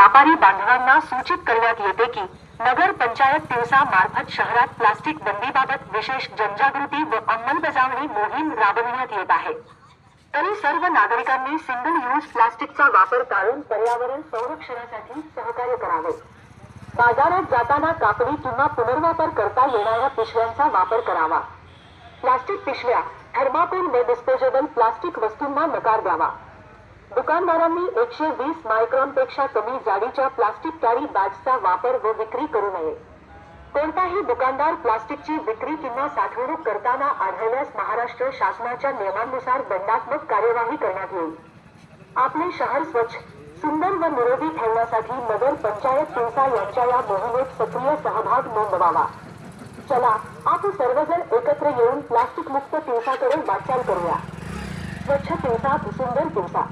व्यापारी बांधवांना सूचित करण्यात येते की नगर पंचायत तिवसा मार्फत शहरात प्लास्टिक बंदीबाबत विशेष जनजागृती व अंमलबजावणी मोहीम राबविण्यात येत आहे। तरी सर्व नागरिकांनी सिंगल यूज प्लास्टिकचा वापर टाळून पर्यावरण संरक्षणासाठी सहकार्य करावे। बाजारात जाताना कापडी किंवा पुनर्वापर करता येणाऱ्या पिशव्यांचा वापर करावा। प्लास्टिक पिशव्या, थर्माकोल व डिस्पोजेबल प्लास्टिक वस्तूंना नकार द्यावा। दुकानदारांनी 120 मायक्रॉनपेक्षा कमी जाडीच्या प्लास्टिक कॅरी बॅग्सचा वापर व विक्री करू नये। कोणताही दुकानदार प्लास्टिकची विक्री किंवा साठवणूक करताना आढळल्यास महाराष्ट्र शासनाच्या नियमांनुसार दंडात्मक कार्यवाही करण्यात येईल। आपले शहर स्वच्छ, सुंदर व निरोगी ठेवण्यासाठी नगर पंचायत तिवसा यांच्या या मोहिमेत सक्रिय सहभाग नोंदवावा। चला, आपण सर्वजण एकत्र येऊन प्लास्टिक मुक्त तिवसाकडे वाटचाल करूया। स्वच्छ तिवसा, सुंदर तिवसा।